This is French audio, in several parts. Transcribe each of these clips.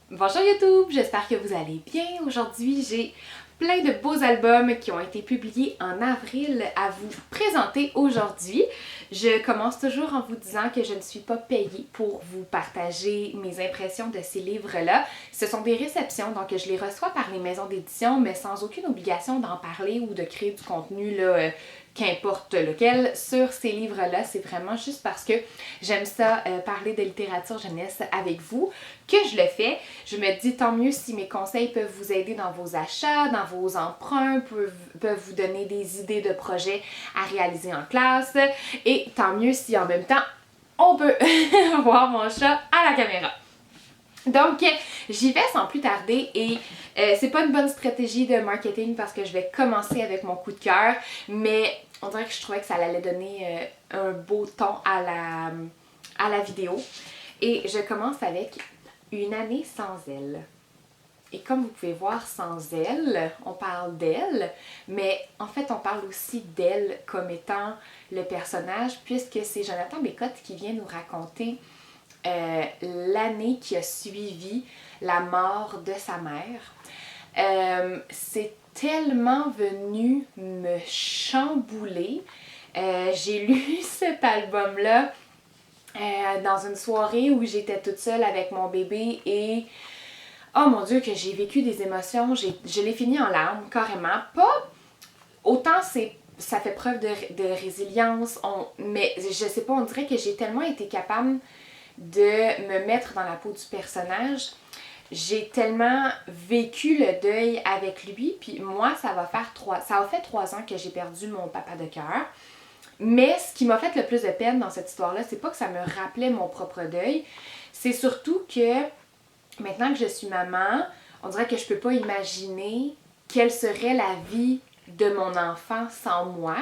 Bonjour YouTube, j'espère que vous allez bien. Aujourd'hui, j'ai plein de beaux albums qui ont été publiés en avril à vous présenter aujourd'hui. Je commence toujours en vous disant que je ne suis pas payée pour vous partager mes impressions de ces livres-là. Ce sont des réceptions, donc je les reçois par les maisons d'édition, mais sans aucune obligation d'en parler ou de créer du contenu là, qu'importe lequel, sur ces livres-là. C'est vraiment juste parce que j'aime ça, parler de littérature jeunesse avec vous, que je le fais. Je me dis tant mieux si mes conseils peuvent vous aider dans vos achats, dans vos emprunts, peuvent vous donner des idées de projets à réaliser en classe. Et tant mieux si en même temps, on peut voir mon chat à la caméra. Donc, j'y vais sans plus tarder et c'est pas une bonne stratégie de marketing parce que je vais commencer avec mon coup de cœur, mais on dirait que je trouvais que ça allait donner un beau ton à la vidéo. Et je commence avec Une année sans elle. Et comme vous pouvez voir, sans elle, on parle d'elle, mais en fait, on parle aussi d'elle comme étant le personnage, puisque c'est Jonathan Bécotte qui vient nous raconter l'année qui a suivi la mort de sa mère. C'est tellement venu me chambouler. J'ai lu cet album-là dans une soirée où j'étais toute seule avec mon bébé et oh mon Dieu que j'ai vécu des émotions. Je l'ai fini en larmes, carrément. Pas autant ça fait preuve de résilience, mais je sais pas, on dirait que j'ai tellement été capable de me mettre dans la peau du personnage. J'ai tellement vécu le deuil avec lui, puis moi, ça a fait 3 ans que j'ai perdu mon papa de cœur. Mais ce qui m'a fait le plus de peine dans cette histoire-là, c'est pas que ça me rappelait mon propre deuil, c'est surtout que maintenant que je suis maman, on dirait que je peux pas imaginer quelle serait la vie de mon enfant sans moi.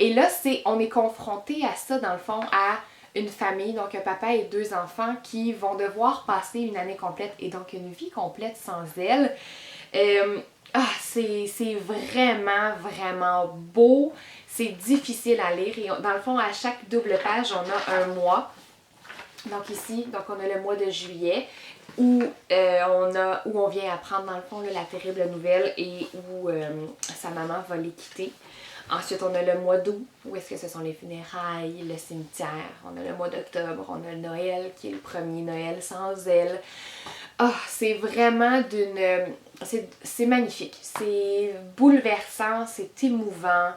Et là, on est confronté à ça, dans le fond, à une famille, donc un papa et 2 enfants qui vont devoir passer une année complète et donc une vie complète sans elle. C'est vraiment, vraiment beau. C'est difficile à lire et dans le fond, à chaque double page, on a un mois. Donc ici, donc on a le mois de juillet où on vient apprendre dans le fond là, la terrible nouvelle et où sa maman va les quitter. Ensuite, on a le mois d'août, où est-ce que ce sont les funérailles, le cimetière. On a le mois d'octobre, on a Noël, qui est le premier Noël sans elle. Ah, oh, c'est vraiment c'est magnifique. C'est bouleversant, c'est émouvant,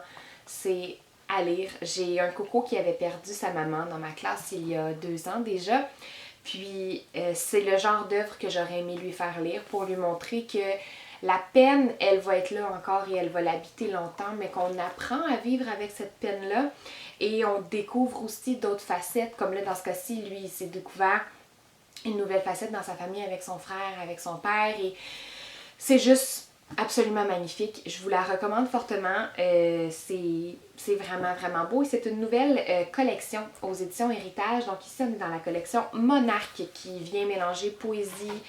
c'est à lire. J'ai un coco qui avait perdu sa maman dans ma classe il y a 2 ans déjà. Puis, c'est le genre d'œuvre que j'aurais aimé lui faire lire pour lui montrer que la peine, elle va être là encore et elle va l'habiter longtemps, mais qu'on apprend à vivre avec cette peine-là et on découvre aussi d'autres facettes, comme là dans ce cas-ci, lui, il s'est découvert une nouvelle facette dans sa famille avec son frère, avec son père et c'est juste absolument magnifique. Je vous la recommande fortement. C'est vraiment, vraiment beau. Et c'est une nouvelle collection aux éditions Héritage. Donc ici, on est dans la collection Monarque qui vient mélanger poésie,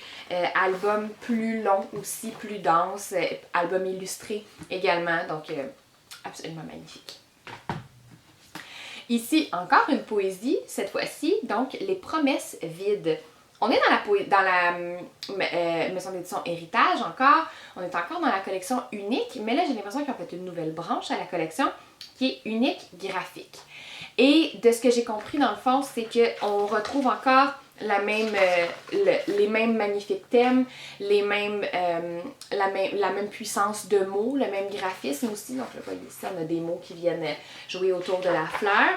album plus long aussi, plus dense, album illustré également. Donc absolument magnifique. Ici, encore une poésie, cette fois-ci, donc Les promesses vides. On est dans la maison d'édition Héritage encore. On est encore dans la collection Unique, mais là, j'ai l'impression qu'ils ont fait une nouvelle branche à la collection qui est Unique graphique. Et de ce que j'ai compris, dans le fond, c'est qu'on retrouve encore les mêmes magnifiques thèmes, la même puissance de mots, le même graphisme aussi. Donc, je vois ici, on a des mots qui viennent jouer autour de la fleur.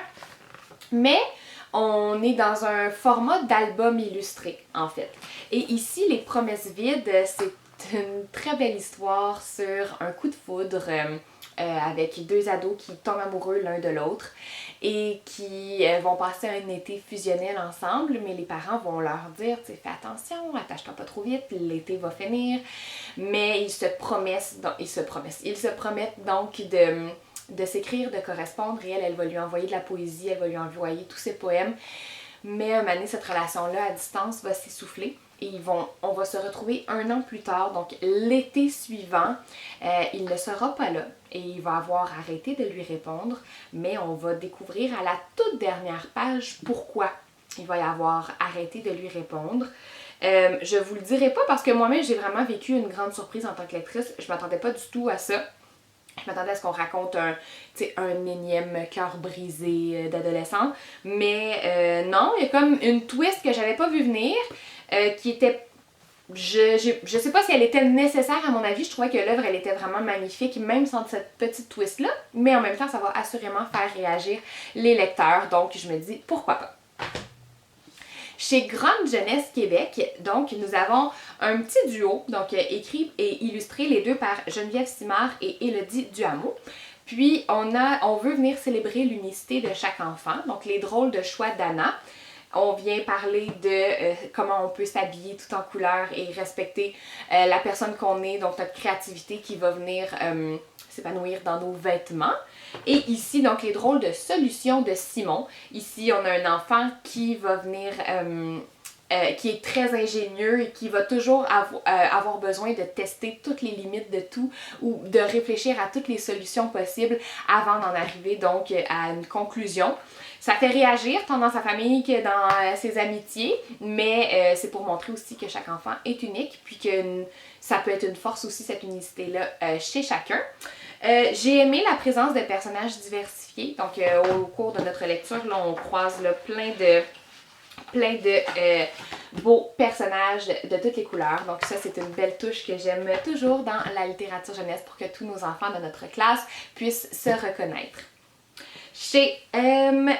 Mais on est dans un format d'album illustré, en fait. Et ici, Les promesses vides, c'est une très belle histoire sur un coup de foudre avec 2 ados qui tombent amoureux l'un de l'autre et qui vont passer un été fusionnel ensemble, mais les parents vont leur dire, fais attention, attache-toi pas trop vite, l'été va finir. Mais ils se promettent donc de s'écrire, de correspondre, et elle va lui envoyer de la poésie, elle va lui envoyer tous ses poèmes. Mais à un moment donné, cette relation-là, à distance, va s'essouffler. Et on va se retrouver 1 an plus tard, donc l'été suivant, il ne sera pas là. Et il va avoir arrêté de lui répondre, mais on va découvrir à la toute dernière page pourquoi il va y avoir arrêté de lui répondre. Je vous le dirai pas parce que moi-même, j'ai vraiment vécu une grande surprise en tant que lectrice. Je m'attendais pas du tout à ça. Je m'attendais à ce qu'on raconte un énième cœur brisé d'adolescent. Mais non, il y a comme une twist que j'avais pas vu venir, qui était... Je sais pas si elle était nécessaire à mon avis, je trouvais que l'œuvre elle était vraiment magnifique, même sans cette petite twist-là, mais en même temps ça va assurément faire réagir les lecteurs, donc je me dis pourquoi pas. Chez Grande Jeunesse Québec, donc nous avons un petit duo, donc écrit et illustré les deux par Geneviève Simard et Élodie Duhamel. Puis on veut venir célébrer l'unicité de chaque enfant, donc les drôles de choix d'Anna. On vient parler de comment on peut s'habiller tout en couleur et respecter la personne qu'on est, donc notre créativité qui va venir s'épanouir dans nos vêtements. Et ici, donc, les drôles de solutions de Simon. Ici, on a un enfant qui va venir, qui est très ingénieux et qui va toujours avoir besoin de tester toutes les limites de tout ou de réfléchir à toutes les solutions possibles avant d'en arriver donc à une conclusion. Ça fait réagir tant dans sa famille que dans ses amitiés, mais c'est pour montrer aussi que chaque enfant est unique, puis que ça peut être une force aussi, cette unicité-là, chez chacun. J'ai aimé la présence de personnages diversifiés, donc au cours de notre lecture, là, on croise là, plein de beaux personnages de toutes les couleurs. Donc ça, c'est une belle touche que j'aime toujours dans la littérature jeunesse pour que tous nos enfants de notre classe puissent se reconnaître. Chez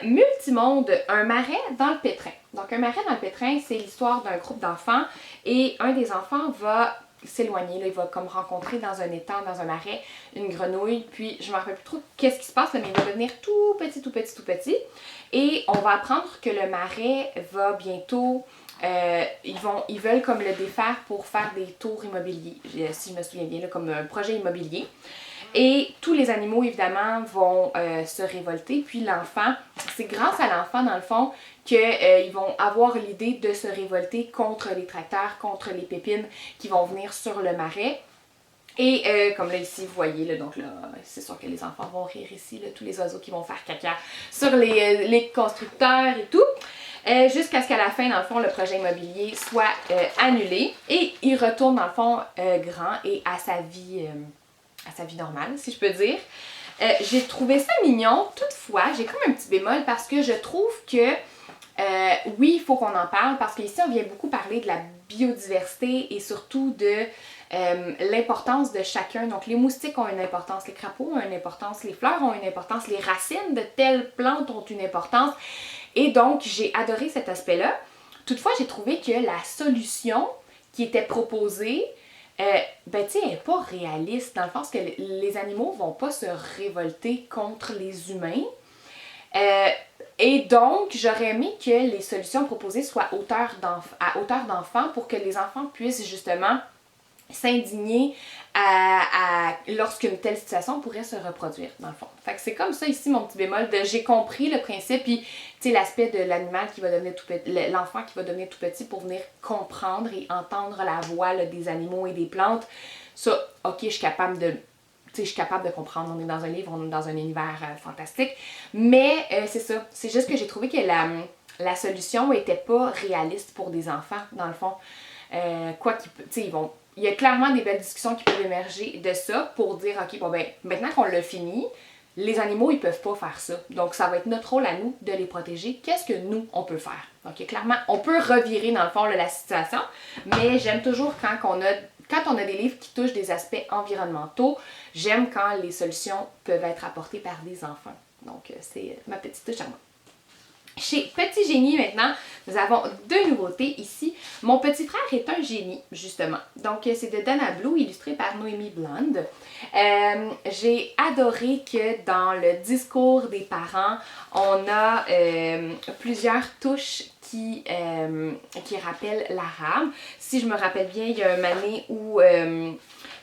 Multimonde, un marais dans le pétrin. Donc un marais dans le pétrin, c'est l'histoire d'un groupe d'enfants et un des enfants va s'éloigner, là, il va comme rencontrer dans un étang, dans un marais, une grenouille, puis je ne me rappelle plus trop qu'est-ce qui se passe, là, mais il va devenir tout petit, et on va apprendre que le marais va bientôt, ils veulent comme le défaire pour faire des tours immobiliers, si je me souviens bien, là, comme un projet immobilier. Et tous les animaux, évidemment, vont se révolter. Puis l'enfant, c'est grâce à l'enfant, dans le fond, qu'ils vont avoir l'idée de se révolter contre les tracteurs, contre les pépines qui vont venir sur le marais. Et comme là ici, vous voyez, là, donc là, c'est sûr que les enfants vont rire ici, là, tous les oiseaux qui vont faire caca sur les constructeurs et tout. Jusqu'à ce qu'à la fin, dans le fond, le projet immobilier soit annulé. Et il retourne, dans le fond, grand et à sa vie normale, si je peux dire. J'ai trouvé ça mignon, toutefois, j'ai comme un petit bémol parce que je trouve que oui, il faut qu'on en parle parce qu'ici, on vient beaucoup parler de la biodiversité et surtout de l'importance de chacun. Donc, les moustiques ont une importance, les crapauds ont une importance, les fleurs ont une importance, les racines de telles plantes ont une importance. Et donc, j'ai adoré cet aspect-là. Toutefois, j'ai trouvé que la solution qui était proposée ben tu sais, elle n'est pas réaliste dans le sens que les animaux vont pas se révolter contre les humains. Et donc, j'aurais aimé que les solutions proposées soient à hauteur d'enfant pour que les enfants puissent justement s'indigner lorsqu'une telle situation pourrait se reproduire, dans le fond. Fait que c'est comme ça ici mon petit bémol de j'ai compris le principe, puis tu sais, l'aspect de l'animal qui va devenir tout petit, l'enfant qui va devenir tout petit pour venir comprendre et entendre la voix là, des animaux et des plantes. Ça, ok, je suis capable de comprendre, on est dans un livre, on est dans un univers fantastique, mais c'est ça, c'est juste que j'ai trouvé que la solution était pas réaliste pour des enfants, dans le fond. Quoi qu'ils, tu sais, il y a clairement des belles discussions qui peuvent émerger de ça pour dire, ok, bon ben, maintenant qu'on l'a fini, les animaux, ils peuvent pas faire ça. Donc, ça va être notre rôle à nous de les protéger. Qu'est-ce que nous, on peut faire? Donc, clairement, on peut revirer, dans le fond, là, la situation, mais j'aime toujours quand on a des livres qui touchent des aspects environnementaux, j'aime quand les solutions peuvent être apportées par des enfants. Donc, c'est ma petite touche à moi. Chez Petit Génie, maintenant, nous avons deux nouveautés ici. Mon petit frère est un génie, justement. Donc, c'est de Dana Blue, illustré par Noémie Blonde. J'ai adoré que dans le discours des parents, on a plusieurs touches qui rappellent l'arabe. Si je me rappelle bien, il y a un moment donné où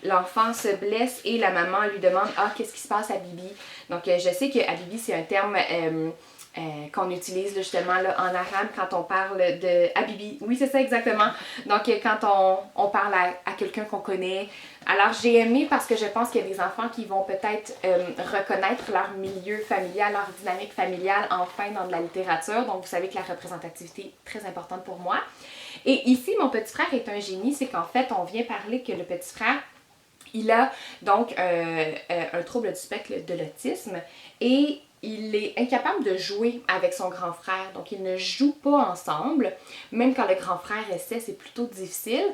l'enfant se blesse et la maman lui demande « Ah, qu'est-ce qui se passe à Bibi? » Donc, je sais que Habibi, c'est un terme qu'on utilise là, justement là, en arabe quand on parle de Habibi. Oui, c'est ça exactement. Donc, quand on parle à quelqu'un qu'on connaît. Alors, j'ai aimé parce que je pense qu'il y a des enfants qui vont peut-être reconnaître leur milieu familial, leur dynamique familiale enfin dans de la littérature. Donc, vous savez que la représentativité est très importante pour moi. Et ici, mon petit frère est un génie, c'est qu'en fait, on vient parler que le petit frère, il a donc un trouble du spectre de l'autisme et il est incapable de jouer avec son grand frère. Donc, ils ne jouent pas ensemble. Même quand le grand frère essaie, c'est plutôt difficile.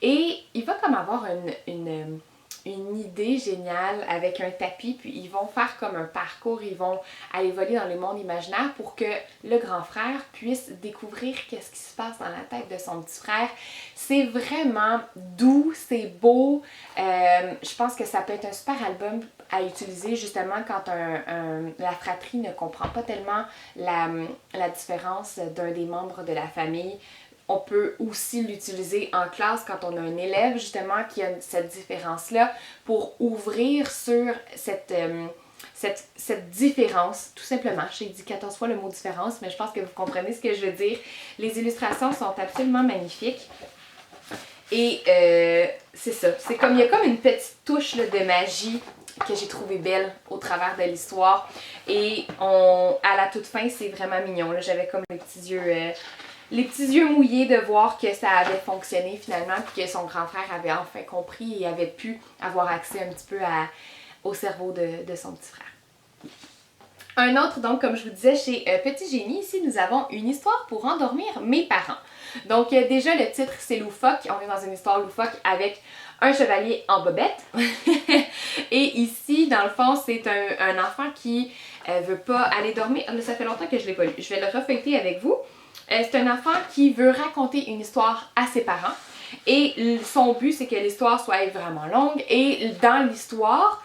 Et il va comme avoir une idée géniale avec un tapis, puis ils vont faire comme un parcours, ils vont aller voler dans le monde imaginaire pour que le grand frère puisse découvrir qu'est-ce qui se passe dans la tête de son petit frère. C'est vraiment doux, c'est beau. Je pense que ça peut être un super album à utiliser justement quand la fratrie ne comprend pas tellement la différence d'un des membres de la famille. On peut aussi l'utiliser en classe quand on a un élève justement qui a cette différence-là pour ouvrir sur cette différence, tout simplement. J'ai dit 14 fois le mot différence, mais je pense que vous comprenez ce que je veux dire. Les illustrations sont absolument magnifiques. Et c'est ça. C'est comme, il y a comme une petite touche là, de magie que j'ai trouvé belle au travers de l'histoire. Et à la toute fin, c'est vraiment mignon. Là. J'avais comme les petits yeux mouillés de voir que ça avait fonctionné finalement, puis que son grand frère avait enfin compris et avait pu avoir accès un petit peu au cerveau de son petit frère. Un autre, donc, comme je vous disais, chez Petit Génie, ici, nous avons une histoire pour endormir mes parents. Donc, déjà, le titre, c'est loufoque. On est dans une histoire loufoque avec un chevalier en bobette. Et ici, dans le fond, c'est un enfant qui veut pas aller dormir. Ça fait longtemps que je l'ai pas lu. Je vais le refeuilleter avec vous. C'est un enfant qui veut raconter une histoire à ses parents. Et son but, c'est que l'histoire soit vraiment longue. Et dans l'histoire,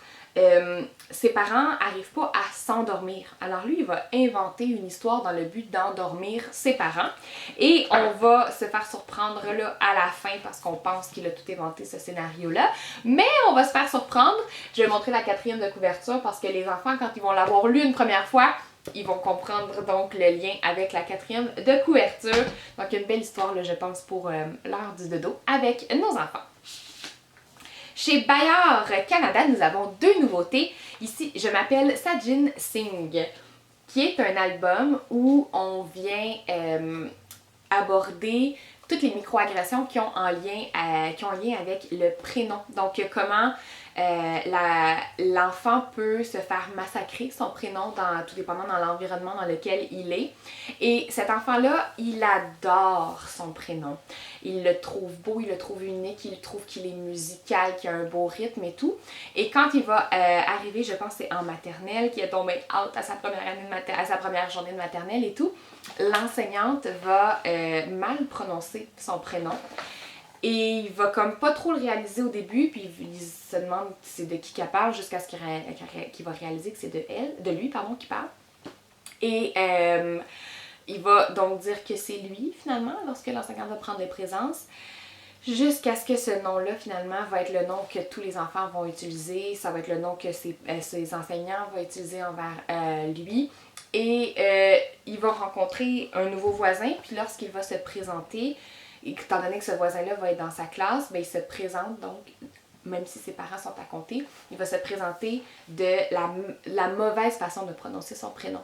ses parents n'arrivent pas à s'endormir. Alors lui, il va inventer une histoire dans le but d'endormir ses parents. Et on va se faire surprendre là à la fin parce qu'on pense qu'il a tout inventé ce scénario-là. Mais on va se faire surprendre. Je vais montrer la 4e de couverture parce que les enfants, quand ils vont l'avoir lu une première fois, ils vont comprendre donc le lien avec la 4e de couverture. Donc une belle histoire, là, je pense, pour l'heure du dodo avec nos enfants. Chez Bayard Canada, nous avons 2 nouveautés. Ici, je m'appelle Sajin Singh, qui est un album où on vient aborder toutes les microagressions qui ont un lien avec le prénom. Donc, comment l'enfant peut se faire massacrer son prénom, tout dépendant dans l'environnement dans lequel il est. Et cet enfant-là, il adore son prénom. Il le trouve beau, il le trouve unique, il trouve qu'il est musical, qu'il a un beau rythme et tout. Et quand il va arriver, je pense que c'est en maternelle, qu'il est tombé out à sa première journée de maternelle et tout, l'enseignante va mal prononcer son prénom. Et il va comme pas trop le réaliser au début, puis il se demande c'est de qui qu'elle parle jusqu'à ce qu'il va réaliser que c'est de lui qui parle. Et il va donc dire que c'est lui finalement lorsque l'enseignante va prendre présence. Jusqu'à ce que ce nom-là, finalement, va être le nom que tous les enfants vont utiliser. Ça va être le nom que ses enseignants vont utiliser envers lui. Et il va rencontrer un nouveau voisin, puis lorsqu'il va se présenter, étant donné que ce voisin-là va être dans sa classe, bien, il se présente donc, même si ses parents sont à côté, il va se présenter de la mauvaise façon de prononcer son prénom.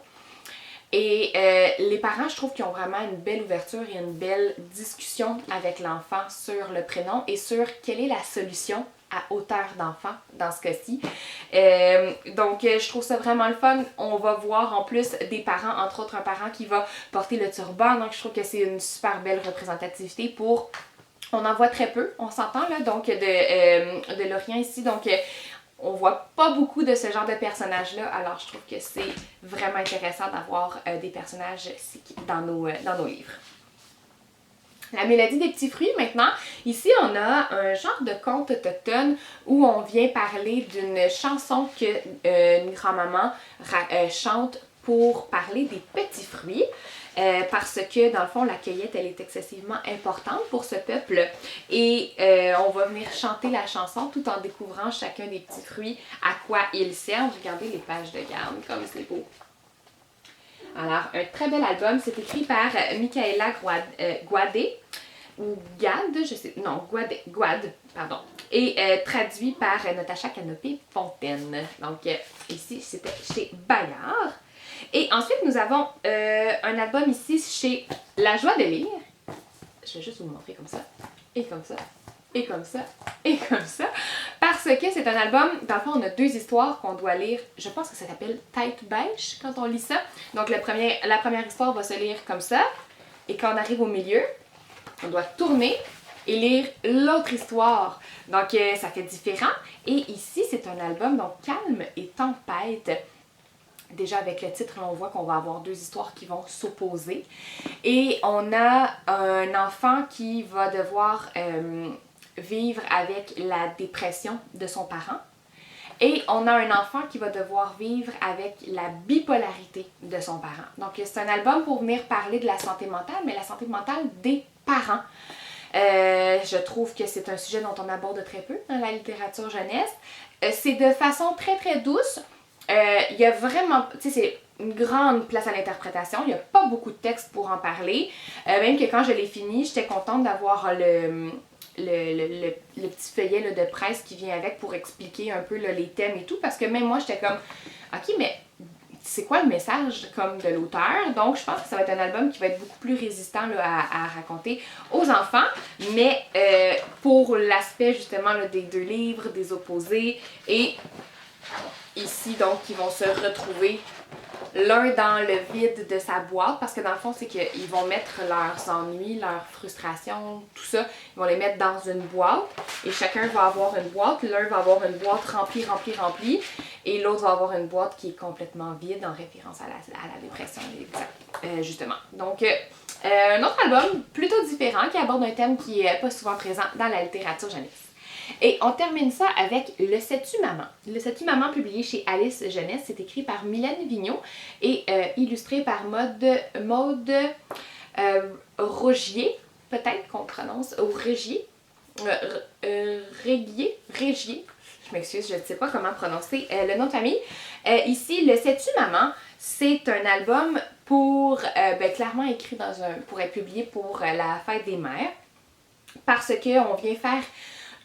Et les parents, je trouve qu'ils ont vraiment une belle ouverture et une belle discussion avec l'enfant sur le prénom et sur quelle est la solution à hauteur d'enfant dans ce cas-ci. Donc, je trouve ça vraiment le fun. On va voir en plus des parents, entre autres un parent qui va porter le turban. Donc, je trouve que c'est une super belle représentativité pour... On en voit très peu, on s'entend là, donc de l'Orient ici. Donc, on voit pas beaucoup de ce genre de personnages-là. Alors, je trouve que c'est vraiment intéressant d'avoir des personnages dans nos livres. La mélodie des petits fruits, maintenant. Ici, on a un genre de conte autochtone où on vient parler d'une chanson que une grand-maman chante pour parler des petits fruits. Parce que, dans le fond, la cueillette, elle est excessivement importante pour ce peuple. Et on va venir chanter la chanson tout en découvrant chacun des petits fruits, à quoi ils servent. Regardez les pages de garde, comme c'est beau. Alors, un très bel album. C'est écrit par Michaela Guadé. Ou Gad, je sais. Non, Guad, pardon. Et traduit par Natacha Canopé-Fontaine. Donc, ici, c'était chez Bayard. Et ensuite, nous avons un album ici chez La Joie de lire. je vais juste vous le montrer comme ça, et comme ça, et comme ça, et comme ça, parce que c'est un album, dans le fond, on a 2 histoires qu'on doit lire, je pense que ça s'appelle tête bêche quand on lit ça. Donc la première histoire va se lire comme ça, et quand on arrive au milieu, on doit tourner et lire l'autre histoire. Donc ça fait différent. Et ici, c'est un album, donc Calme et Tempête. Déjà avec le titre, on voit qu'on va avoir 2 histoires qui vont s'opposer. Et on a un enfant qui va devoir vivre avec la dépression de son parent. Et on a un enfant qui va devoir vivre avec la bipolarité de son parent. Donc c'est un album pour venir parler de la santé mentale, mais la santé mentale des parents. Je trouve que c'est un sujet dont on aborde très peu dans la littérature jeunesse. C'est de façon très très douce. Il y a vraiment, tu sais, c'est une grande place à l'interprétation. Il n'y a pas beaucoup de texte pour en parler. Même que quand je l'ai fini, j'étais contente d'avoir le petit feuillet là, de presse qui vient avec pour expliquer un peu là, les thèmes et tout. Parce que même moi, j'étais comme, ok, mais c'est quoi le message comme de l'auteur? Donc, je pense que ça va être un album qui va être beaucoup plus résistant là, à raconter aux enfants. Mais pour l'aspect justement là, des 2 livres, des opposés, et ici, donc, ils vont se retrouver l'un dans le vide de sa boîte, parce que dans le fond, c'est qu'ils vont mettre leurs ennuis, leurs frustrations, tout ça, ils vont les mettre dans une boîte, et chacun va avoir une boîte. L'un va avoir une boîte remplie, et l'autre va avoir une boîte qui est complètement vide, en référence à la dépression, justement. Donc, un autre album plutôt différent, qui aborde un thème qui n'est pas souvent présent dans la littérature jeunesse. Et on termine ça avec Le Sais-tu Maman? Le Sais-tu Maman, publié chez Alice Jeunesse, c'est écrit par Mylène Vigneault et illustré par Maude Rogier, peut-être qu'on prononce, ou Régier, Régier, je m'excuse, je ne sais pas comment prononcer le nom de famille. Ici, Le Sais-tu Maman, c'est un album pour, clairement écrit pour être publié pour la fête des mères, parce qu'on vient faire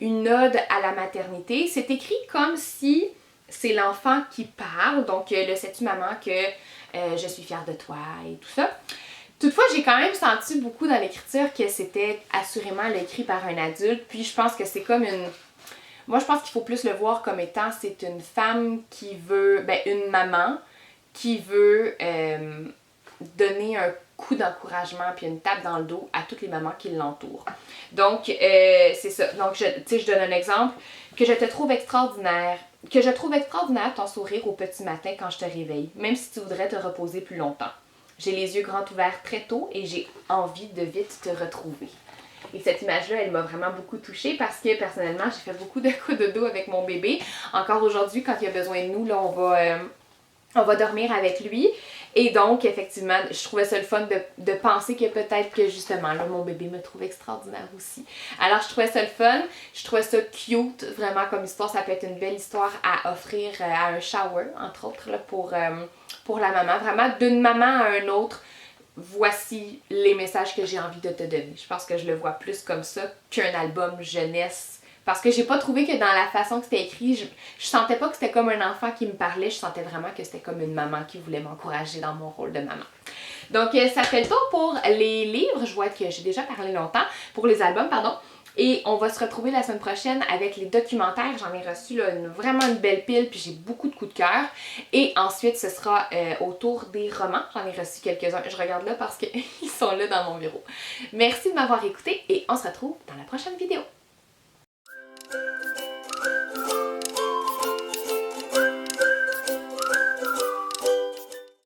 une ode à la maternité. C'est écrit comme si c'est l'enfant qui parle, donc le sais-tu maman que je suis fière de toi et tout ça. Toutefois, j'ai quand même senti beaucoup dans l'écriture que c'était assurément écrit par un adulte, puis je pense que c'est comme une... Moi, je pense qu'il faut plus le voir comme étant, c'est une femme qui veut, une maman qui veut donner un coup d'encouragement puis une tape dans le dos à toutes les mamans qui l'entourent. Donc, c'est ça. Donc, je donne un exemple. Que je trouve extraordinaire ton sourire au petit matin quand je te réveille, même si tu voudrais te reposer plus longtemps. J'ai les yeux grands ouverts très tôt et j'ai envie de vite te retrouver. Et cette image-là, elle m'a vraiment beaucoup touchée parce que personnellement, j'ai fait beaucoup de coups de dos avec mon bébé. Encore aujourd'hui, quand il a besoin de nous, là, on va dormir avec lui. Et donc, effectivement, je trouvais ça le fun de penser que peut-être que justement, là, mon bébé me trouve extraordinaire aussi. Alors, je trouvais ça le fun, je trouvais ça cute, vraiment comme histoire. Ça peut être une belle histoire à offrir à un shower, entre autres, là, pour la maman. Vraiment, d'une maman à un autre, voici les messages que j'ai envie de te donner. Je pense que je le vois plus comme ça qu'un album jeunesse. Parce que j'ai pas trouvé que dans la façon que c'était écrit, je sentais pas que c'était comme un enfant qui me parlait, je sentais vraiment que c'était comme une maman qui voulait m'encourager dans mon rôle de maman. Donc ça fait le tour pour les livres, je vois que j'ai déjà parlé longtemps, pour les albums, pardon. Et on va se retrouver la semaine prochaine avec les documentaires. J'en ai reçu là, vraiment une belle pile, puis j'ai beaucoup de coups de cœur. Et ensuite, ce sera autour des romans. J'en ai reçu quelques-uns. Je regarde là parce qu'ils sont là dans mon bureau. Merci de m'avoir écouté et on se retrouve dans la prochaine vidéo.